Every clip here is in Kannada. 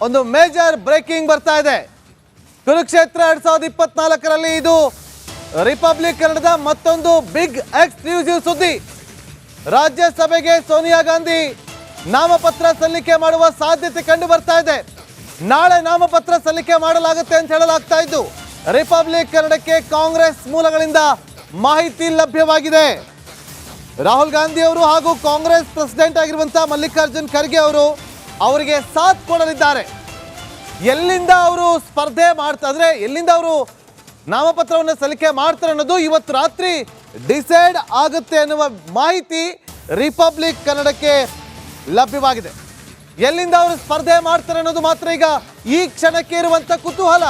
ಒಂದು ಮೇಜರ್ ಬ್ರೇಕಿಂಗ್ ಬರ್ತಾ ಇದೆ. ಕುರುಕ್ಷೇತ್ರ 2024ರಲ್ಲಿ ಇದು ರಿಪಬ್ಲಿಕ್ ಕನ್ನಡದ ಮತ್ತೊಂದು ಬಿಗ್ ಎಕ್ಸ್ಕ್ಲೂಸಿವ್ ಸುದ್ದಿ. ರಾಜ್ಯಸಭೆಗೆ ಸೋನಿಯಾ ಗಾಂಧಿ ನಾಮಪತ್ರ ಸಲ್ಲಿಕೆ ಮಾಡುವ ಸಾಧ್ಯತೆ ಕಂಡು ಬರ್ತಾ ಇದೆ. ನಾಳೆ ನಾಮಪತ್ರ ಸಲ್ಲಿಕೆ ಮಾಡಲಾಗುತ್ತೆ ಅಂತ ಹೇಳಲಾಗ್ತಾ ಇದ್ದು, ರಿಪಬ್ಲಿಕ್ ಕನ್ನಡಕ್ಕೆ ಕಾಂಗ್ರೆಸ್ ಮೂಲಗಳಿಂದ ಮಾಹಿತಿ ಲಭ್ಯವಾಗಿದೆ. ರಾಹುಲ್ ಗಾಂಧಿ ಅವರು ಹಾಗೂ ಕಾಂಗ್ರೆಸ್ ಪ್ರೆಸಿಡೆಂಟ್ ಆಗಿರುವಂತಹ ಮಲ್ಲಿಕಾರ್ಜುನ್ ಖರ್ಗೆ ಅವರು ಅವರಿಗೆ ಸಾಥ್ ಕೊಡಲಿದ್ದಾರೆ. ಎಲ್ಲಿಂದ ಅವರು ಸ್ಪರ್ಧೆ ಮಾಡ್ತಾರೆ, ಎಲ್ಲಿಂದ ಅವರು ನಾಮಪತ್ರವನ್ನು ಸಲ್ಲಿಕೆ ಮಾಡ್ತಾರೆ ಅನ್ನೋದು ಇವತ್ತು ರಾತ್ರಿ ಡಿಸೈಡ್ ಆಗುತ್ತೆ ಅನ್ನುವ ಮಾಹಿತಿ ರಿಪಬ್ಲಿಕ್ ಕನ್ನಡಕ್ಕೆ ಲಭ್ಯವಾಗಿದೆ. ಎಲ್ಲಿಂದ ಅವರು ಸ್ಪರ್ಧೆ ಮಾಡ್ತಾರೆ ಅನ್ನೋದು ಮಾತ್ರ ಈಗ ಈ ಕ್ಷಣಕ್ಕೆ ಇರುವಂತ ಕುತೂಹಲ.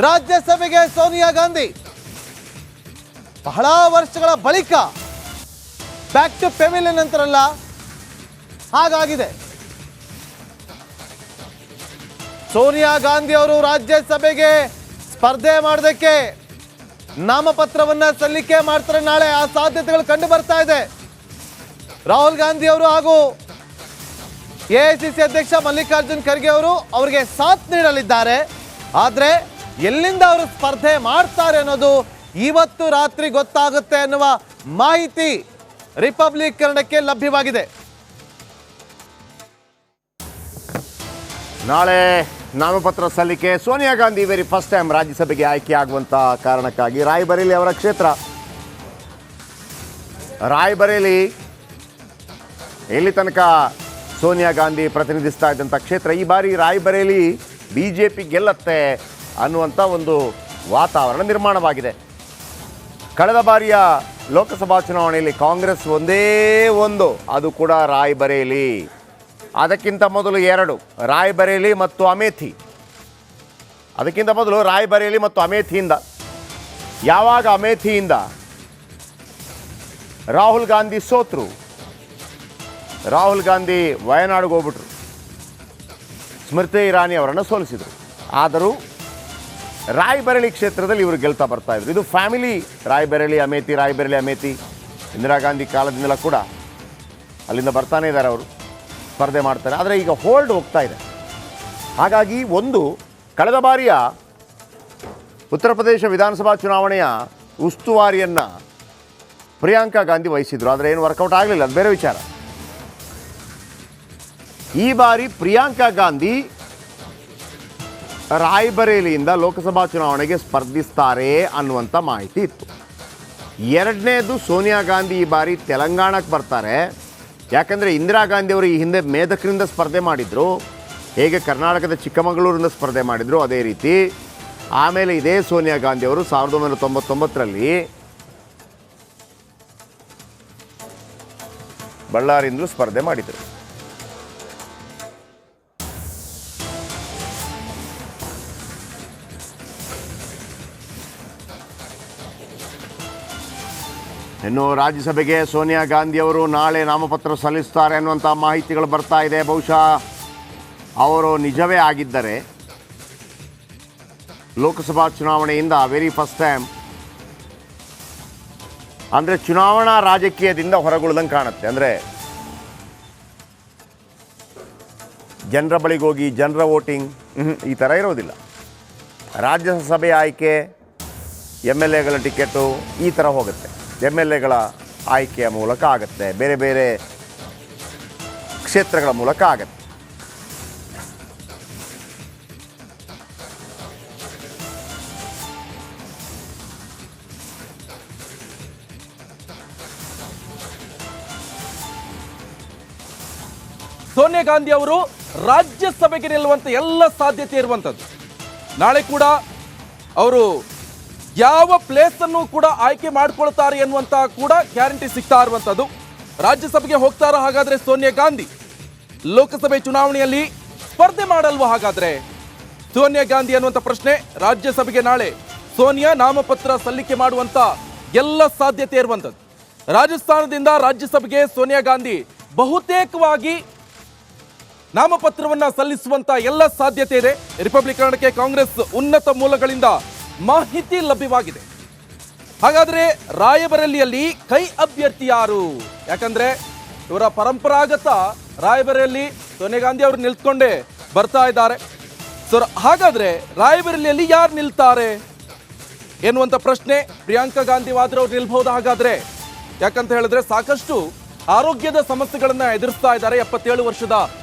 ರಾಜ್ಯಸಭೆಗೆ ಸೋನಿಯಾ ಗಾಂಧಿ ಬಹಳ ವರ್ಷಗಳ ಬಳಿಕ ಬ್ಯಾಕ್ ಟು ಪೆವಿಲಿಯನ್ ಅಂತಾರಲ್ಲ, ಹಾಗಾಗಿದೆ. ಸೋನಿಯಾ ಗಾಂಧಿ ಅವರು ರಾಜ್ಯಸಭೆಗೆ ಸ್ಪರ್ಧೆ ಮಾಡೋದಕ್ಕೆ ನಾಮಪತ್ರವನ್ನ ಸಲ್ಲಿಕೆ ಮಾಡ್ತಾರೆ ನಾಳೆ, ಆ ಸಾಧ್ಯತೆಗಳು ಕಂಡು ಬರ್ತಾ ಇದೆ. ರಾಹುಲ್ ಗಾಂಧಿ ಅವರು ಹಾಗೂ ಎಐಸಿಸಿ ಅಧ್ಯಕ್ಷ ಮಲ್ಲಿಕಾರ್ಜುನ್ ಖರ್ಗೆ ಅವರು ಅವರಿಗೆ ಸಾಥ್ ನೀಡಲಿದ್ದಾರೆ. ಆದ್ರೆ ಎಲ್ಲಿಂದ ಅವರು ಸ್ಪರ್ಧೆ ಮಾಡ್ತಾರೆ ಅನ್ನೋದು ಇವತ್ತು ರಾತ್ರಿ ಗೊತ್ತಾಗುತ್ತೆ ಅನ್ನುವ ಮಾಹಿತಿ ರಿಪಬ್ಲಿಕ್ ಕನ್ನಡಕ್ಕೆ ಲಭ್ಯವಾಗಿದೆ. ನಾಳೆ ನಾಮಪತ್ರ ಸಲ್ಲಿಕೆ Sonia Gandhi very first time ರಾಜ್ಯಸಭೆಗೆ ಆಯ್ಕೆ ಆಗುವಂಥ ಕಾರಣಕ್ಕಾಗಿ ರಾಯ್ಬರೇಲಿ ಅವರ ಕ್ಷೇತ್ರ. ರಾಯ್ಬರೇಲಿ ಎಲ್ಲಿ ತನಕ ಸೋನಿಯಾ ಗಾಂಧಿ ಪ್ರತಿನಿಧಿಸ್ತಾ ಇದ್ದಂಥ ಕ್ಷೇತ್ರ, ಈ ಬಾರಿ ರಾಯ್ಬರೇಲಿ BJP ಗೆಲ್ಲತ್ತೆ ಅನ್ನುವಂಥ ಒಂದು ವಾತಾವರಣ ನಿರ್ಮಾಣವಾಗಿದೆ. ಕಳೆದ ಬಾರಿಯ ಲೋಕಸಭಾ ಚುನಾವಣೆಯಲ್ಲಿ ಕಾಂಗ್ರೆಸ್ ಒಂದೇ ಒಂದು, ಅದು ಕೂಡ ರಾಯ್ಬರೇಲಿ. ಅದಕ್ಕಿಂತ ಮೊದಲು 2 ರಾಯ್ಬರೇಲಿ ಮತ್ತು ಅಮೇಥಿ. ಅದಕ್ಕಿಂತ ಮೊದಲು ರಾಯ್ಬರೇಲಿ ಮತ್ತು ಅಮೇಥಿಯಿಂದ, ಯಾವಾಗ ಅಮೇಥಿಯಿಂದ ರಾಹುಲ್ ಗಾಂಧಿ ಸೋತರು, ರಾಹುಲ್ ಗಾಂಧಿ ವಯನಾಡಿಗೆ ಹೋಗ್ಬಿಟ್ರು, ಸ್ಮೃತಿ ಇರಾನಿ ಅವರನ್ನು ಸೋಲಿಸಿದರು. ಆದರೂ ರಾಯ್ಬರೇಲಿ ಕ್ಷೇತ್ರದಲ್ಲಿ ಇವರು ಗೆಲ್ತಾ ಬರ್ತಾ ಇದ್ರು. ಇದು ಫ್ಯಾಮಿಲಿ ರಾಯ್ಬರೇಲಿ ಅಮೇಥಿ. ಇಂದಿರಾ ಗಾಂಧಿ ಕಾಲದಿಂದಲೂ ಕೂಡ ಅಲ್ಲಿಂದ ಬರ್ತಾನೆ ಇದ್ದಾರೆ, ಅವರು ಸ್ಪರ್ಧೆ ಮಾಡ್ತಾರೆ. ಆದರೆ ಈಗ ಹೋಲ್ಡ್ ಹೋಗ್ತಾ ಇದೆ. ಹಾಗಾಗಿ ಒಂದು ಕಳೆದ ಬಾರಿಯ ಉತ್ತರ ಪ್ರದೇಶ ವಿಧಾನಸಭಾ ಚುನಾವಣೆಯ ಉಸ್ತುವಾರಿಯನ್ನು ಪ್ರಿಯಾಂಕಾ ಗಾಂಧಿ ವಹಿಸಿದ್ರು. ಆದರೆ ಏನು ವರ್ಕೌಟ್ ಆಗಲಿಲ್ಲ, ಅದು ಬೇರೆ ವಿಚಾರ. ಈ ಬಾರಿ ಪ್ರಿಯಾಂಕಾ ಗಾಂಧಿ ರಾಯ್ಬರೇಲಿಯಿಂದ ಲೋಕಸಭಾ ಚುನಾವಣೆಗೆ ಸ್ಪರ್ಧಿಸ್ತಾರೆ ಅನ್ನುವಂಥ ಮಾಹಿತಿ ಇತ್ತು. ಎರಡನೇದು, ಸೋನಿಯಾ ಗಾಂಧಿ ಈ ಬಾರಿ ತೆಲಂಗಾಣಕ್ಕೆ ಬರ್ತಾರೆ. ಯಾಕಂದರೆ ಇಂದಿರಾ ಗಾಂಧಿ ಅವರು ಈ ಹಿಂದೆ ಮೇದಕರಿಂದ ಸ್ಪರ್ಧೆ ಮಾಡಿದರು, ಹೇಗೆ ಕರ್ನಾಟಕದ ಚಿಕ್ಕಮಗಳೂರಿಂದ ಸ್ಪರ್ಧೆ ಮಾಡಿದರು ಅದೇ ರೀತಿ. ಆಮೇಲೆ ಇದೇ ಸೋನಿಯಾ ಗಾಂಧಿ ಅವರು 1999ರಲ್ಲಿ ಬಳ್ಳಾರಿಯಿಂದಲೂ ಸ್ಪರ್ಧೆ ಮಾಡಿದರು. ಇನ್ನು ರಾಜ್ಯಸಭೆಗೆ ಸೋನಿಯಾ ಗಾಂಧಿ ಅವರು ನಾಳೆ ನಾಮಪತ್ರ ಸಲ್ಲಿಸ್ತಾರೆ ಅನ್ನುವಂಥ ಮಾಹಿತಿಗಳು ಬರ್ತಾ ಇದೆ. ಬಹುಶಃ ಅವರು ನಿಜವೇ ಆಗಿದ್ದರೆ ಲೋಕಸಭಾ ಚುನಾವಣೆಯಿಂದ ವೆರಿ ಫಸ್ಟ್ ಟೈಮ್, ಅಂದರೆ ಚುನಾವಣಾ ರಾಜಕೀಯದಿಂದ ಹೊರಗುಳಿದಂಗೆ ಕಾಣುತ್ತೆ. ಅಂದರೆ ಜನರ ಬಳಿಗೆ ಹೋಗಿ ಜನರ ವೋಟಿಂಗ್ ಈ ಥರ ಇರೋದಿಲ್ಲ. ರಾಜ್ಯಸಭೆ ಆಯ್ಕೆ, MLAಗಳ ಟಿಕೆಟು ಈ ಥರ ಹೋಗುತ್ತೆ. MLAಗಳ ಆಯ್ಕೆಯ ಮೂಲಕ ಆಗುತ್ತೆ, ಬೇರೆ ಬೇರೆ ಕ್ಷೇತ್ರಗಳ ಮೂಲಕ ಆಗುತ್ತೆ. ಸೋನಿಯಾ ಗಾಂಧಿ ಅವರು ರಾಜ್ಯಸಭೆಗೆ ನಿಲ್ಲುವಂತ ಎಲ್ಲ ಸಾಧ್ಯತೆ ಇರುವಂಥದ್ದು. ನಾಳೆ ಕೂಡ ಅವರು ಯಾವ ಪ್ಲೇಸ್ ಅನ್ನು ಕೂಡ ಆಯ್ಕೆ ಮಾಡ್ಕೊಳ್ತಾರೆ ಎನ್ನುವಂತ ಕೂಡ ಗ್ಯಾರಂಟಿ ಸಿಗ್ತಾ ಇರುವಂತದ್ದು. ರಾಜ್ಯಸಭೆಗೆ ಹೋಗ್ತಾರ ಹಾಗಾದ್ರೆ ಸೋನಿಯಾ ಗಾಂಧಿ? ಲೋಕಸಭೆ ಚುನಾವಣೆಯಲ್ಲಿ ಸ್ಪರ್ಧೆ ಮಾಡಲ್ವಾ ಹಾಗಾದ್ರೆ ಸೋನಿಯಾ ಗಾಂಧಿ ಅನ್ನುವಂಥ ಪ್ರಶ್ನೆ. ರಾಜ್ಯಸಭೆಗೆ ನಾಳೆ ಸೋನಿಯಾ ನಾಮಪತ್ರ ಸಲ್ಲಿಕೆ ಮಾಡುವಂತ ಎಲ್ಲ ಸಾಧ್ಯತೆ ಇರುವಂಥದ್ದು. ರಾಜಸ್ಥಾನದಿಂದ ರಾಜ್ಯಸಭೆಗೆ ಸೋನಿಯಾ ಗಾಂಧಿ ಬಹುತೇಕವಾಗಿ ನಾಮಪತ್ರವನ್ನ ಸಲ್ಲಿಸುವಂತ ಎಲ್ಲ ಸಾಧ್ಯತೆ ಇದೆ. ರಿಪಬ್ಲಿಕ್ ಕನ್ನಡಕ್ಕೆ ಕಾಂಗ್ರೆಸ್ ಉನ್ನತ ಮೂಲಗಳಿಂದ ಮಾಹಿತಿ ಲಭ್ಯವಾಗಿದೆ. ಹಾಗಾದ್ರೆ ರಾಯಬರೇಲಿಯಲ್ಲಿ ಕೈ ಅಭ್ಯರ್ಥಿ ಯಾರು? ಯಾಕಂದ್ರೆ ಇವರ ಪರಂಪರಾಗತ ರಾಯಬರೇಲಿ ಸೋನಿಯಾ ಗಾಂಧಿ ಅವರು ನಿಲ್ತ್ಕೊಂಡೆ ಬರ್ತಾ ಇದ್ದಾರೆ. ಸೊ ಹಾಗಾದ್ರೆ ರಾಯಬರೇಲಿಯಲ್ಲಿ ಯಾರು ನಿಲ್ತಾರೆ ಎನ್ನುವಂಥ ಪ್ರಶ್ನೆ ಪ್ರಿಯಾಂಕಾ ಗಾಂಧಿ ವಾದ್ರಾ ಅವ್ರು ನಿಲ್ಬಹುದು. ಹಾಗಾದ್ರೆ ಯಾಕಂತ ಹೇಳಿದ್ರೆ ಸಾಕಷ್ಟು ಆರೋಗ್ಯದ ಸಮಸ್ಯೆಗಳನ್ನ ಎದುರಿಸ್ತಾ ಇದ್ದಾರೆ 77 ವರ್ಷದ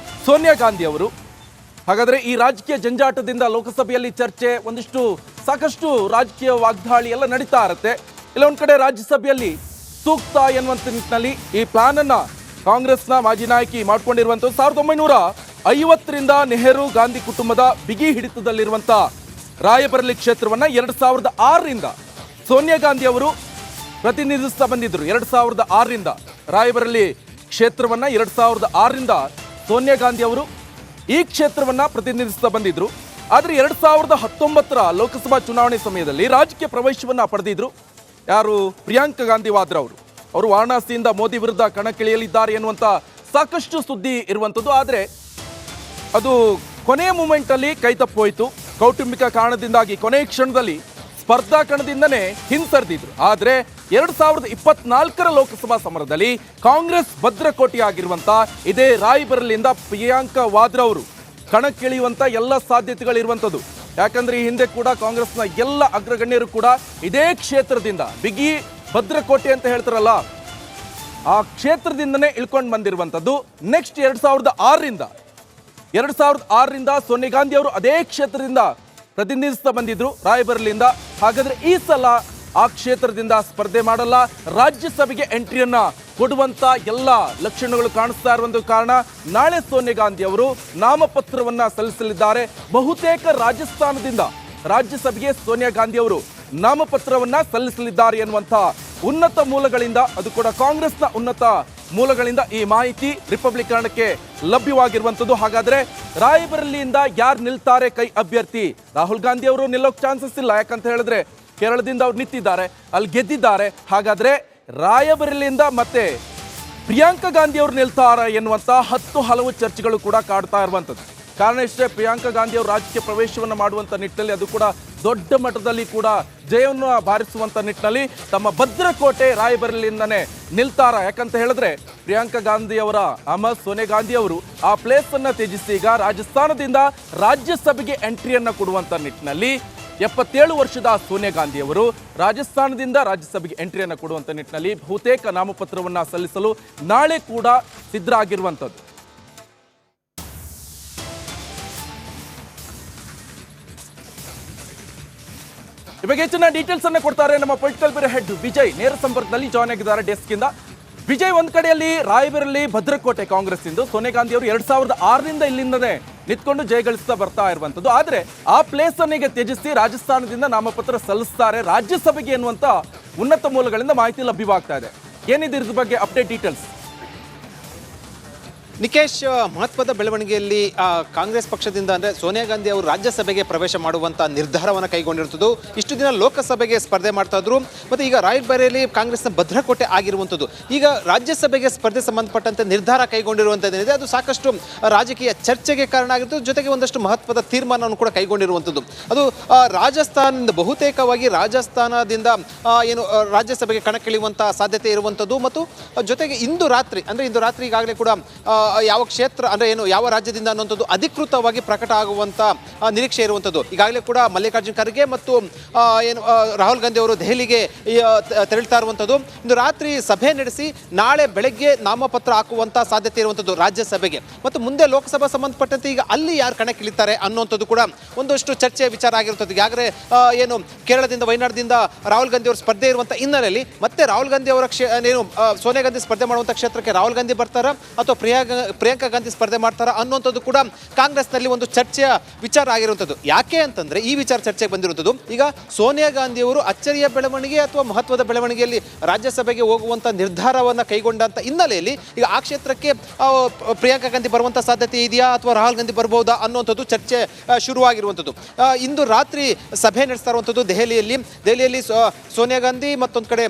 ಸೋನಿಯಾ ಗಾಂಧಿ ಅವರು. ಹಾಗಾದ್ರೆ ಈ ರಾಜಕೀಯ ಜಂಜಾಟದಿಂದ ಲೋಕಸಭೆಯಲ್ಲಿ ಚರ್ಚೆ, ಒಂದಿಷ್ಟು ಸಾಕಷ್ಟು ರಾಜಕೀಯ ವಾಗ್ದಾಳಿ ಎಲ್ಲ ನಡೀತಾ ಇರುತ್ತೆ. ಇಲ್ಲ ಒಂದ್ ಕಡೆ ರಾಜ್ಯಸಭೆಯಲ್ಲಿ ಸೂಕ್ತ ಎನ್ನುವಂತ ನಿಟ್ಟಿನಲ್ಲಿ ಈ ಪ್ಲಾನ್ ಅನ್ನ ಕಾಂಗ್ರೆಸ್ನ ಮಾಜಿ ನಾಯಕಿ ಮಾಡ್ಕೊಂಡಿರುವಂತದ್ದು. 1950ರಿಂದ ನೆಹರು ಗಾಂಧಿ ಕುಟುಂಬದ ಬಿಗಿ ಹಿಡಿತದಲ್ಲಿರುವಂತ ರಾಯಬರೇಲಿ ಕ್ಷೇತ್ರವನ್ನ 2006ರಿಂದ ಸೋನಿಯಾ ಗಾಂಧಿ ಅವರು ಪ್ರತಿನಿಧಿಸ್ತಾ ಬಂದಿದ್ರು. 2006ರಿಂದ ರಾಯಬರೇಲಿ ಕ್ಷೇತ್ರವನ್ನ 2006ರಿಂದ ಸೋನಿಯಾ ಗಾಂಧಿ ಅವರು ಈ ಕ್ಷೇತ್ರವನ್ನ ಪ್ರತಿನಿಧಿಸ್ತಾ ಬಂದಿದ್ರು. ಆದ್ರೆ 2019ರ ಲೋಕಸಭಾ ಚುನಾವಣೆ ಸಮಯದಲ್ಲಿ ರಾಜಕೀಯ ಪ್ರವೇಶವನ್ನ ಪಡೆದಿದ್ರು. ಯಾರು? ಪ್ರಿಯಾಂಕಾ ಗಾಂಧಿ ವಾದ್ರಾ ಅವರು ವಾರಣಾಸಿಯಿಂದ ಮೋದಿ ವಿರುದ್ಧ ಕಣಕ್ಕಿಳಿಯಲಿದ್ದಾರೆ ಎನ್ನುವಂತ ಸಾಕಷ್ಟು ಸುದ್ದಿ ಇರುವಂತದ್ದು. ಆದ್ರೆ ಅದು ಕೊನೆಯ ಮೂಮೆಂಟ್ ಅಲ್ಲಿ ಕೈತಪ್ಪೋಯ್ತು. ಕೌಟುಂಬಿಕ ಕಾರಣದಿಂದಾಗಿ ಕೊನೆಯ ಕ್ಷಣದಲ್ಲಿ ಸ್ಪರ್ಧಾ ಕಣದಿಂದನೇ ಹಿಂಸರಿದಿದ್ರು. ಆದ್ರೆ 2024ರ ಲೋಕಸಭಾ ಸಮರದಲ್ಲಿ ಕಾಂಗ್ರೆಸ್ ಭದ್ರಕೋಟೆಯಾಗಿರುವಂತ ಇದೇ ರಾಯಬರೇಲಿಯಿಂದ ಪ್ರಿಯಾಂಕಾ ವಾದ್ರಾ ಅವರು ಕಣಕ್ಕಿಳಿಯುವಂತ ಎಲ್ಲ ಸಾಧ್ಯತೆಗಳಿರುವಂಥದ್ದು. ಯಾಕಂದ್ರೆ ಈ ಹಿಂದೆ ಕೂಡ ಕಾಂಗ್ರೆಸ್ನ ಎಲ್ಲ ಅಗ್ರಗಣ್ಯರು ಕೂಡ ಇದೇ ಕ್ಷೇತ್ರದಿಂದ ಬಿಗಿ ಭದ್ರಕೋಟೆ ಅಂತ ಹೇಳ್ತಾರಲ್ಲ, ಆ ಕ್ಷೇತ್ರದಿಂದನೇ ಇಳ್ಕೊಂಡು ಬಂದಿರುವಂಥದ್ದು. ನೆಕ್ಸ್ಟ್ 2006ರಿಂದ ಸೋನಿಯಾ ಗಾಂಧಿ ಅವರು ಅದೇ ಕ್ಷೇತ್ರದಿಂದ ಪ್ರತಿನಿಧಿಸ್ತಾ ಬಂದಿದ್ರು ರಾಯಬರೇಲಿಯಿಂದ. ಹಾಗಾದ್ರೆ ಈ ಸಲ ಆ ಕ್ಷೇತ್ರದಿಂದ ಸ್ಪರ್ಧೆ ಮಾಡಲ್ಲ, ರಾಜ್ಯಸಭೆಗೆ ಎಂಟ್ರಿಯನ್ನ ಕೊಡುವಂತ ಎಲ್ಲ ಲಕ್ಷಣಗಳು ಕಾಣಿಸ್ತಾ ಇರುವಂತ ಕಾರಣ ನಾಳೆ ಸೋನಿಯಾ ಗಾಂಧಿ ಅವರು ನಾಮಪತ್ರವನ್ನ ಸಲ್ಲಿಸಲಿದ್ದಾರೆ. ಬಹುತೇಕ ರಾಜಸ್ಥಾನದಿಂದ ರಾಜ್ಯಸಭೆಗೆ ಸೋನಿಯಾ ಗಾಂಧಿ ಅವರು ನಾಮಪತ್ರವನ್ನ ಸಲ್ಲಿಸಲಿದ್ದಾರೆ ಎನ್ನುವಂತ ಉನ್ನತ ಮೂಲಗಳಿಂದ, ಅದು ಕೂಡ ಕಾಂಗ್ರೆಸ್ನ ಉನ್ನತ ಮೂಲಗಳಿಂದ ಈ ಮಾಹಿತಿ ರಿಪಬ್ಲಿಕರಣಕ್ಕೆ ಲಭ್ಯವಾಗಿರುವಂತದ್ದು. ಹಾಗಾದ್ರೆ ರಾಯಬರೇಲಿಯಿಂದ ಯಾರು ನಿಲ್ತಾರೆ ಕೈ ಅಭ್ಯರ್ಥಿ? ರಾಹುಲ್ ಗಾಂಧಿ ಅವರು ನಿಲ್ಲೋಕ್ ಚಾನ್ಸಸ್ ಇಲ್ಲ. ಯಾಕಂತ ಹೇಳಿದ್ರೆ ಕೇರಳದಿಂದ ಅವ್ರು ನಿಂತಿದ್ದಾರೆ, ಅಲ್ಲಿ ಗೆದ್ದಿದ್ದಾರೆ. ಹಾಗಾದ್ರೆ ರಾಯಬರೇಲಿಯಿಂದ ಮತ್ತೆ ಪ್ರಿಯಾಂಕಾ ಗಾಂಧಿ ಅವರು ನಿಲ್ತಾರ ಎನ್ನುವಂತ ಹಲವು ಚರ್ಚೆಗಳು ಕೂಡ ಕಾಡ್ತಾ ಇರುವಂತದ್ದು. ಕಾರಣ ಇಷ್ಟೇ, ಪ್ರಿಯಾಂಕಾ ಗಾಂಧಿ ಅವರು ರಾಜಕೀಯ ಪ್ರವೇಶವನ್ನು ಮಾಡುವಂತ ನಿಟ್ಟಿನಲ್ಲಿ, ಅದು ಕೂಡ ದೊಡ್ಡ ಮಟ್ಟದಲ್ಲಿ ಕೂಡ ಜಯವನ್ನು ಬಾರಿಸುವಂತ ನಿಟ್ಟಿನಲ್ಲಿ ತಮ್ಮ ಭದ್ರಕೋಟೆ ರಾಯಬರೇಲಿಯಿಂದನೇ ನಿಲ್ತಾರ. ಯಾಕಂತ ಹೇಳಿದ್ರೆ ಪ್ರಿಯಾಂಕಾ ಗಾಂಧಿ ಅವರ ಅಮ್ಮ ಸೋನಿಯಾ ಗಾಂಧಿ ಅವರು ಆ ಪ್ಲೇಸ್ ಅನ್ನ ತ್ಯಜಿಸಿ ಈಗ ರಾಜಸ್ಥಾನದಿಂದ ರಾಜ್ಯಸಭೆಗೆ ಎಂಟ್ರಿಯನ್ನ ಕೊಡುವಂತ ನಿಟ್ಟಿನಲ್ಲಿ 77 ವರ್ಷದ ಸೋನಿಯಾ ಗಾಂಧಿ ಅವರು ರಾಜಸ್ಥಾನದಿಂದ ರಾಜ್ಯಸಭೆಗೆ ಎಂಟ್ರಿಯನ್ನ ಕೊಡುವಂತ ನಿಟ್ಟಿನಲ್ಲಿ ಬಹುತೇಕ ನಾಮಪತ್ರವನ್ನ ಸಲ್ಲಿಸಲು ನಾಳೆ ಕೂಡ ಸಿದ್ಧರಾಗಿರುವಂತದ್ದು. ಈ ಬಗ್ಗೆ ಹೆಚ್ಚಿನ ಡೀಟೇಲ್ಸ್ ಅನ್ನ ಕೊಡ್ತಾರೆ ನಮ್ಮ ಪೊಲಿಟಿಕಲ್ ಬ್ಯೂರೋ ಹೆಡ್ ವಿಜಯ್. ನೇರ ಸಂಪರ್ಕದಲ್ಲಿ ಜಾಯ್ನ್ ಆಗಿದ್ದಾರೆ ಡೆಸ್ಕ್ ಇಂದ. ವಿಜಯ್, ಒಂದ್ ಕಡೆಯಲ್ಲಿ ರಾಯಬರೇಲಿ ಭದ್ರಕೋಟೆ ಕಾಂಗ್ರೆಸ್ ಇಂದು ಸೋನಿಯಾ ಗಾಂಧಿ ಅವರು 2006ರಿಂದ ಇಲ್ಲಿಂದನೇ ನಿಂತ್ಕೊಂಡು ಜಯಗಳಿಸ್ತಾ ಬರ್ತಾ ಇರುವಂತದ್ದು. ಆದ್ರೆ ಆ ಪ್ಲೇಸ್ ಅನ್ನ ಈಗ ತ್ಯಜಿಸಿ ರಾಜಸ್ಥಾನದಿಂದ ನಾಮಪತ್ರ ಸಲ್ಲಿಸ್ತಾರೆ ರಾಜ್ಯಸಭೆಗೆ ಎನ್ನುವಂತ ಉನ್ನತ ಮೂಲಗಳಿಂದ ಮಾಹಿತಿ ಲಭ್ಯವಾಗ್ತಾ ಇದೆ. ಏನಿದೆ ಇದ್ರ ಬಗ್ಗೆ ಅಪ್ಡೇಟ್ ಡೀಟೇಲ್ಸ್? ನಿಕೇಶ್, ಮಹತ್ವದ ಬೆಳವಣಿಗೆಯಲ್ಲಿ ಕಾಂಗ್ರೆಸ್ ಪಕ್ಷದಿಂದ ಅಂದರೆ ಸೋನಿಯಾ ಗಾಂಧಿ ಅವರು ರಾಜ್ಯಸಭೆಗೆ ಪ್ರವೇಶ ಮಾಡುವಂಥ ನಿರ್ಧಾರವನ್ನು ಕೈಗೊಂಡಿರುತ್ತದೆ. ಇಷ್ಟು ದಿನ ಲೋಕಸಭೆಗೆ ಸ್ಪರ್ಧೆ ಮಾಡ್ತಾ ಇದ್ರು, ಮತ್ತು ಈಗ ರಾಯಬರೇಲಿ ಕಾಂಗ್ರೆಸ್ನ ಭದ್ರಕೋಟೆ ಆಗಿರುವಂಥದ್ದು. ಈಗ ರಾಜ್ಯಸಭೆಗೆ ಸ್ಪರ್ಧೆ ಸಂಬಂಧಪಟ್ಟಂತೆ ನಿರ್ಧಾರ ಕೈಗೊಂಡಿರುವಂಥದ್ದೇನಿದೆ ಅದು ಸಾಕಷ್ಟು ರಾಜಕೀಯ ಚರ್ಚೆಗೆ ಕಾರಣ ಆಗಿರ್ತದೆ. ಜೊತೆಗೆ ಒಂದಷ್ಟು ಮಹತ್ವದ ತೀರ್ಮಾನವನ್ನು ಕೂಡ ಕೈಗೊಂಡಿರುವಂಥದ್ದು. ಅದು ರಾಜಸ್ಥಾನದಿಂದ ಬಹುತೇಕವಾಗಿ ರಾಜಸ್ಥಾನದಿಂದ ಏನು ರಾಜ್ಯಸಭೆಗೆ ಕಣಕ್ಕಿಳಿಯುವಂಥ ಸಾಧ್ಯತೆ ಇರುವಂಥದ್ದು. ಮತ್ತು ಜೊತೆಗೆ ಇಂದು ರಾತ್ರಿ ಈಗಾಗಲೇ ಕೂಡ ಯಾವ ಕ್ಷೇತ್ರ ಅಂದರೆ ಏನು ಯಾವ ರಾಜ್ಯದಿಂದ ಅನ್ನುವಂಥದ್ದು ಅಧಿಕೃತವಾಗಿ ಪ್ರಕಟ ಆಗುವಂಥ ನಿರೀಕ್ಷೆ ಇರುವಂಥದ್ದು. ಈಗಾಗಲೇ ಕೂಡ ಮಲ್ಲಿಕಾರ್ಜುನ್ ಖರ್ಗೆ ಮತ್ತು ಏನು ರಾಹುಲ್ ಗಾಂಧಿ ಅವರು ದೆಹಲಿಗೆ ತೆರಳ್ತಾ ಇರುವಂಥದ್ದು. ಇಂದು ರಾತ್ರಿ ಸಭೆ ನಡೆಸಿ ನಾಳೆ ಬೆಳಗ್ಗೆ ನಾಮಪತ್ರ ಹಾಕುವಂಥ ಸಾಧ್ಯತೆ ಇರುವಂಥದ್ದು ರಾಜ್ಯಸಭೆಗೆ. ಮತ್ತು ಮುಂದೆ ಲೋಕಸಭಾ ಸಂಬಂಧಪಟ್ಟಂತೆ ಈಗ ಅಲ್ಲಿ ಯಾರು ಕಣಕ್ಕಿಳಿತಾರೆ ಅನ್ನುವಂಥದ್ದು ಕೂಡ ಒಂದಷ್ಟು ಚರ್ಚೆಯ ವಿಚಾರ ಆಗಿರುತ್ತದೆ. ಈಗಾಗಲೇ ಏನು ಕೇರಳದಿಂದ ವಯನಾಡದಿಂದ ರಾಹುಲ್ ಗಾಂಧಿ ಅವರು ಸ್ಪರ್ಧೆ ಇರುವಂಥ ಹಿನ್ನೆಲೆಯಲ್ಲಿ ಮತ್ತೆ ರಾಹುಲ್ ಗಾಂಧಿ ಅವರ ಏನು ಸೋನಿಯಾ ಗಾಂಧಿ ಸ್ಪರ್ಧೆ ಮಾಡುವಂಥ ಕ್ಷೇತ್ರಕ್ಕೆ ರಾಹುಲ್ ಗಾಂಧಿ ಬರ್ತಾರಾ ಅಥವಾ ಪ್ರಿಯಾಂಕಾ ಗಾಂಧಿ ಸ್ಪರ್ಧೆ ಮಾಡ್ತಾರಾ ಅನ್ನುವಂಥದ್ದು ಕೂಡ ಕಾಂಗ್ರೆಸ್ನಲ್ಲಿ ಒಂದು ಚರ್ಚೆಯ ವಿಚಾರ ಆಗಿರುವಂಥದ್ದು. ಯಾಕೆ ಅಂತಂದ್ರೆ ಈ ವಿಚಾರ ಚರ್ಚೆಗೆ ಬಂದಿರುವಂಥದ್ದು ಈಗ ಸೋನಿಯಾ ಗಾಂಧಿ ಅವರು ಅಚ್ಚರಿಯ ಬೆಳವಣಿಗೆ ಅಥವಾ ಮಹತ್ವದ ಬೆಳವಣಿಗೆಯಲ್ಲಿ ರಾಜ್ಯಸಭೆಗೆ ಹೋಗುವಂಥ ನಿರ್ಧಾರವನ್ನು ಕೈಗೊಂಡಂಥ ಹಿನ್ನೆಲೆಯಲ್ಲಿ ಈಗ ಆ ಕ್ಷೇತ್ರಕ್ಕೆ ಪ್ರಿಯಾಂಕಾ ಗಾಂಧಿ ಬರುವಂಥ ಸಾಧ್ಯತೆ ಇದೆಯಾ ಅಥವಾ ರಾಹುಲ್ ಗಾಂಧಿ ಬರ್ಬೋದಾ ಅನ್ನುವಂಥದ್ದು ಚರ್ಚೆ ಶುರುವಾಗಿರುವಂಥದ್ದು. ಇಂದು ರಾತ್ರಿ ಸಭೆ ನಡೆಸ್ತಾ ಇರುವಂಥದ್ದು ದೆಹಲಿಯಲ್ಲಿ ಸೋನಿಯಾ ಗಾಂಧಿ ಮತ್ತೊಂದು ಕಡೆ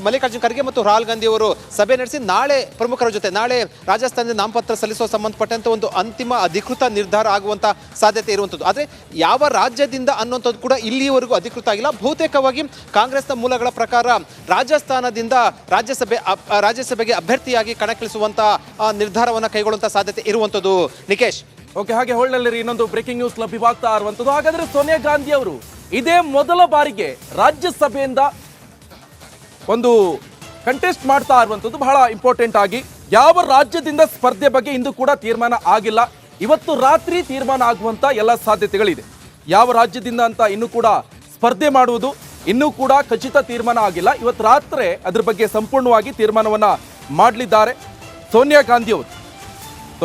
ಮಲ್ಲಿಕಾರ್ಜುನ್ ಖರ್ಗೆ ಮತ್ತು ರಾಹುಲ್ ಗಾಂಧಿ ಅವರು ಸಭೆ ನಡೆಸಿ ನಾಳೆ ಪ್ರಮುಖರ ಜೊತೆ ನಾಳೆ ರಾಜಸ್ಥಾನದ ನಾಮಪತ್ರ ಸಲ್ಲಿಸುವ ಸಂಬಂಧಪಟ್ಟಂತೆ ಒಂದು ಅಂತಿಮ ಅಧಿಕೃತ ನಿರ್ಧಾರ ಆಗುವಂತ ಸಾಧ್ಯತೆ ಇರುವಂಥದ್ದು. ಆದರೆ ಯಾವ ರಾಜ್ಯದಿಂದ ಅನ್ನುವಂಥದ್ದು ಕೂಡ ಇಲ್ಲಿಯವರೆಗೂ ಅಧಿಕೃತ ಆಗಿಲ್ಲ. ಬಹುತೇಕವಾಗಿ ಕಾಂಗ್ರೆಸ್ನ ಮೂಲಗಳ ಪ್ರಕಾರ ರಾಜಸ್ಥಾನದಿಂದ ರಾಜ್ಯಸಭೆಗೆ ಅಭ್ಯರ್ಥಿಯಾಗಿ ಕಣಕ್ಕಿಳಿಸುವಂತ ನಿರ್ಧಾರವನ್ನು ಕೈಗೊಳ್ಳುವಂತ ಸಾಧ್ಯತೆ ಇರುವಂಥದ್ದು. ನಿಕೇಶ್, ಓಕೆ, ಹಾಗೆ ಹೊಳ್ಳಲ್ಲಿ ಇನ್ನೊಂದು ಬ್ರೇಕಿಂಗ್ ನ್ಯೂಸ್ ಲಭ್ಯವಾಗ್ತಾ ಇರುವಂತದ್ದು. ಹಾಗಾದ್ರೆ ಸೋನಿಯಾ ಗಾಂಧಿ ಅವರು ಇದೇ ಮೊದಲ ಬಾರಿಗೆ ರಾಜ್ಯಸಭೆಯಿಂದ ಒಂದು ಕಂಟೆಸ್ಟ್ ಮಾಡ್ತಾ ಇರುವಂತದ್ದು ಬಹಳ ಇಂಪಾರ್ಟೆಂಟ್ ಆಗಿ. ಯಾವ ರಾಜ್ಯದಿಂದ ಸ್ಪರ್ಧೆ ಬಗ್ಗೆ ಇಂದು ಕೂಡ ತೀರ್ಮಾನ ಆಗಿಲ್ಲ. ಇವತ್ತು ರಾತ್ರಿ ತೀರ್ಮಾನ ಆಗುವಂತ ಎಲ್ಲ ಸಾಧ್ಯತೆಗಳಿದೆ. ಯಾವ ರಾಜ್ಯದಿಂದ ಅಂತ ಇನ್ನೂ ಕೂಡ ಸ್ಪರ್ಧೆ ಮಾಡುವುದು ಇನ್ನೂ ಕೂಡ ಖಚಿತ ತೀರ್ಮಾನ ಆಗಿಲ್ಲ. ಇವತ್ತು ರಾತ್ರಿ ಅದ್ರ ಬಗ್ಗೆ ಸಂಪೂರ್ಣವಾಗಿ ತೀರ್ಮಾನವನ್ನ ಮಾಡಲಿದ್ದಾರೆ ಸೋನಿಯಾ ಗಾಂಧಿ ಅವರು.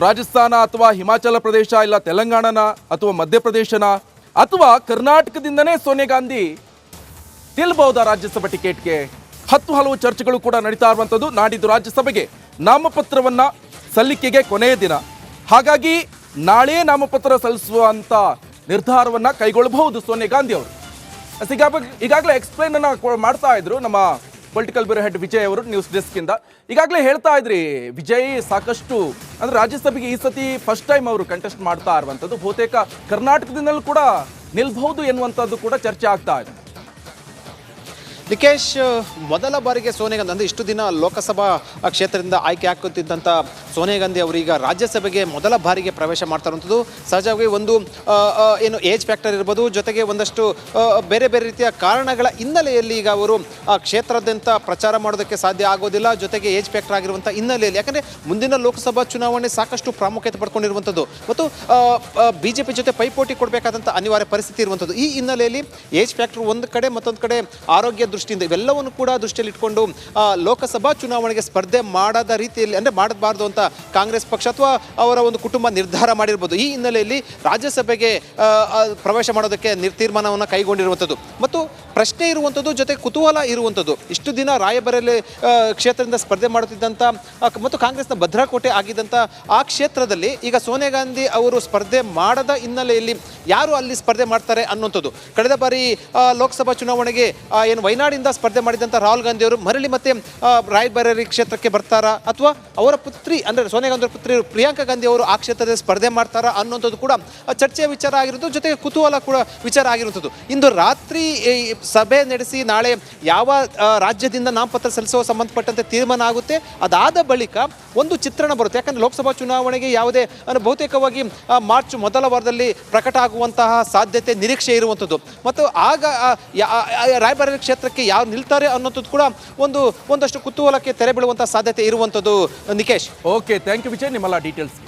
ರಾಜಸ್ಥಾನ ಅಥವಾ ಹಿಮಾಚಲ ಪ್ರದೇಶ ಇಲ್ಲ ತೆಲಂಗಾಣನ ಅಥವಾ ಮಧ್ಯಪ್ರದೇಶನ ಅಥವಾ ಕರ್ನಾಟಕದಿಂದನೇ ಸೋನಿಯಾ ಗಾಂಧಿ ನಿಲ್ಬಹುದಾ ರಾಜ್ಯಸಭಾ ಟಿಕೆಟ್ಗೆ? ಹಲವು ಚರ್ಚೆಗಳು ಕೂಡ ನಡೀತಾ ಇರುವಂಥದ್ದು. ನಾಡಿದ್ದು ರಾಜ್ಯಸಭೆಗೆ ನಾಮಪತ್ರವನ್ನ ಸಲ್ಲಿಕೆಗೆ ಕೊನೆಯ ದಿನ. ಹಾಗಾಗಿ ನಾಳೆ ನಾಮಪತ್ರ ಸಲ್ಲಿಸುವಂತ ನಿರ್ಧಾರವನ್ನ ಕೈಗೊಳ್ಳಬಹುದು ಸೋನಿಯಾ ಗಾಂಧಿ ಅವರು. ಈಗಾಗಲೇ ಎಕ್ಸ್ಪ್ಲೈನ್ ಅನ್ನ ಮಾಡ್ತಾ ಇದ್ರು ನಮ್ಮ ಪೊಲಿಟಿಕಲ್ ಬ್ಯೂರೋ ಹೆಡ್ ವಿಜಯ್ ಅವರು ನ್ಯೂಸ್ ಡೆಸ್ಕ್ ಇಂದ. ಈಗಾಗಲೇ ಹೇಳ್ತಾ ಇದ್ರಿ ವಿಜಯ್, ಸಾಕಷ್ಟು ಅಂದ್ರೆ ರಾಜ್ಯಸಭೆಗೆ ಈ ಸತಿ ಫಸ್ಟ್ ಟೈಮ್ ಅವರು ಕಂಟೆಸ್ಟ್ ಮಾಡ್ತಾ ಇರುವಂಥದ್ದು. ಬಹುತೇಕ ಕರ್ನಾಟಕದಿಂದಲೂ ಕೂಡ ನಿಲ್ಬಹುದು ಎನ್ನುವಂಥದ್ದು ಕೂಡ ಚರ್ಚೆ ಆಗ್ತಾ ಇದೆ. ನಿಕೇಶ್, ಮೊದಲ ಬಾರಿಗೆ ಸೋನಿಯಾ ಗಾಂಧಿ ಅಂದರೆ ಇಷ್ಟು ದಿನ ಲೋಕಸಭಾ ಕ್ಷೇತ್ರದಿಂದ ಆಯ್ಕೆ ಹಾಕುತ್ತಿದ್ದಂಥ ಸೋನಿಯಾ ಗಾಂಧಿ ಅವರೀಗ ರಾಜ್ಯಸಭೆಗೆ ಮೊದಲ ಬಾರಿಗೆ ಪ್ರವೇಶ ಮಾಡ್ತಾ ಇರುವಂಥದ್ದು. ಸಹಜವಾಗಿ ಒಂದು ಏನು ಏಜ್ ಫ್ಯಾಕ್ಟರ್ ಇರ್ಬೋದು, ಜೊತೆಗೆ ಒಂದಷ್ಟು ಬೇರೆ ಬೇರೆ ರೀತಿಯ ಕಾರಣಗಳ ಹಿನ್ನೆಲೆಯಲ್ಲಿ ಈಗ ಅವರು ಕ್ಷೇತ್ರದಾದ್ಯಂತ ಪ್ರಚಾರ ಮಾಡೋದಕ್ಕೆ ಸಾಧ್ಯ ಆಗೋದಿಲ್ಲ. ಜೊತೆಗೆ ಏಜ್ ಫ್ಯಾಕ್ಟರ್ ಆಗಿರುವಂಥ ಹಿನ್ನೆಲೆಯಲ್ಲಿ, ಯಾಕಂದರೆ ಮುಂದಿನ ಲೋಕಸಭಾ ಚುನಾವಣೆ ಸಾಕಷ್ಟು ಪ್ರಾಮುಖ್ಯತೆ ಪಡ್ಕೊಂಡಿರುವಂಥದ್ದು ಮತ್ತು BJP ಜೊತೆ ಪೈಪೋಟಿ ಕೊಡಬೇಕಾದಂಥ ಅನಿವಾರ್ಯ ಪರಿಸ್ಥಿತಿ ಇರುವಂಥದ್ದು. ಈ ಹಿನ್ನೆಲೆಯಲ್ಲಿ ಏಜ್ ಫ್ಯಾಕ್ಟರ್ ಒಂದು ಕಡೆ, ಮತ್ತೊಂದು ಕಡೆ ಆರೋಗ್ಯ ದೃಷ್ಟಿಯಿಂದ ಇವೆಲ್ಲವನ್ನು ಕೂಡ ದೃಷ್ಟಿಯಲ್ಲಿ ಇಟ್ಕೊಂಡು ಲೋಕಸಭಾ ಚುನಾವಣೆಗೆ ಸ್ಪರ್ಧೆ ಮಾಡದ ರೀತಿಯಲ್ಲಿ ಅಂದರೆ ಮಾಡಬಾರ್ದು ಅಂತ ಕಾಂಗ್ರೆಸ್ ಪಕ್ಷ ಅಥವಾ ಅವರ ಒಂದು ಕುಟುಂಬ ನಿರ್ಧಾರ ಮಾಡಿರ್ಬೋದು. ಈ ಹಿನ್ನೆಲೆಯಲ್ಲಿ ರಾಜ್ಯಸಭೆಗೆ ಪ್ರವೇಶ ಮಾಡೋದಕ್ಕೆ ತೀರ್ಮಾನವನ್ನು ಕೈಗೊಂಡಿರುವಂಥದ್ದು ಮತ್ತು ಪ್ರಶ್ನೆ ಇರುವಂಥದ್ದು, ಜೊತೆಗೆ ಕುತೂಹಲ ಇರುವಂಥದ್ದು. ಇಷ್ಟು ದಿನ ರಾಯಬರೇಲಿ ಕ್ಷೇತ್ರದಿಂದ ಸ್ಪರ್ಧೆ ಮಾಡುತ್ತಿದ್ದಂಥ ಮತ್ತು ಕಾಂಗ್ರೆಸ್ನ ಭದ್ರಕೋಟೆ ಆಗಿದ್ದಂಥ ಆ ಕ್ಷೇತ್ರದಲ್ಲಿ ಈಗ ಸೋನಿಯಾ ಗಾಂಧಿ ಅವರು ಸ್ಪರ್ಧೆ ಮಾಡದ ಹಿನ್ನೆಲೆಯಲ್ಲಿ ಯಾರು ಅಲ್ಲಿ ಸ್ಪರ್ಧೆ ಮಾಡ್ತಾರೆ ಅನ್ನುವಂಥದ್ದು. ಕಳೆದ ಬಾರಿ ಲೋಕಸಭಾ ಚುನಾವಣೆಗೆ ಏನು ವಯನಾಡಿಂದ ಸ್ಪರ್ಧೆ ಮಾಡಿದಂಥ ರಾಹುಲ್ ಗಾಂಧಿ ಅವರು ಮರಳಿ ಮತ್ತೆ ರಾಯಬರೇಲಿ ಕ್ಷೇತ್ರಕ್ಕೆ ಬರ್ತಾರಾ ಅಥವಾ ಅವರ ಪುತ್ರಿ ಅಂದರೆ ಸೋನಿಯಾ ಗಾಂಧಿ ಅವರ ಪುತ್ರಿ ಪ್ರಿಯಾಂಕಾ ಗಾಂಧಿ ಅವರು ಆ ಕ್ಷೇತ್ರದಲ್ಲಿ ಸ್ಪರ್ಧೆ ಮಾಡ್ತಾರಾ ಅನ್ನುವಂಥದ್ದು ಕೂಡ ಚರ್ಚೆಯ ವಿಚಾರ ಆಗಿರೋದು, ಜೊತೆಗೆ ಕುತೂಹಲ ಕೂಡ ವಿಚಾರ ಆಗಿರುವಂಥದ್ದು. ಇಂದು ರಾತ್ರಿ ಸಭೆ ನಡೆಸಿ ನಾಳೆ ಯಾವ ರಾಜ್ಯದಿಂದ ನಾಮಪತ್ರ ಸಲ್ಲಿಸುವ ಸಂಬಂಧಪಟ್ಟಂತೆ ತೀರ್ಮಾನ ಆಗುತ್ತೆ. ಅದಾದ ಬಳಿಕ ಒಂದು ಚಿತ್ರಣ ಬರುತ್ತೆ. ಯಾಕಂದರೆ ಲೋಕಸಭಾ ಚುನಾವಣೆಗೆ ಯಾವುದೇ ಬಹುತೇಕವಾಗಿ ಮಾರ್ಚ್ ಮೊದಲ ವಾರದಲ್ಲಿ ಪ್ರಕಟ ಆಗುವಂತಹ ಸಾಧ್ಯತೆ ನಿರೀಕ್ಷೆ ಇರುವಂಥದ್ದು ಮತ್ತು ಆಗ ರಾಯಬರೇಲಿ ಕ್ಷೇತ್ರಕ್ಕೆ ಯಾರು ನಿಲ್ತಾರೆ ಅನ್ನೋಂಥದ್ದು ಕೂಡ ಒಂದಷ್ಟು ಕುತೂಹಲಕ್ಕೆ ತೆರೆ ಬೀಳುವಂತಹ ಸಾಧ್ಯತೆ ಇರುವಂಥದ್ದು. Nikesh, okay, thank you Vijay ನಿಮ್ಮೆಲ್ಲ ಡೀಟೇಲ್ಸ್.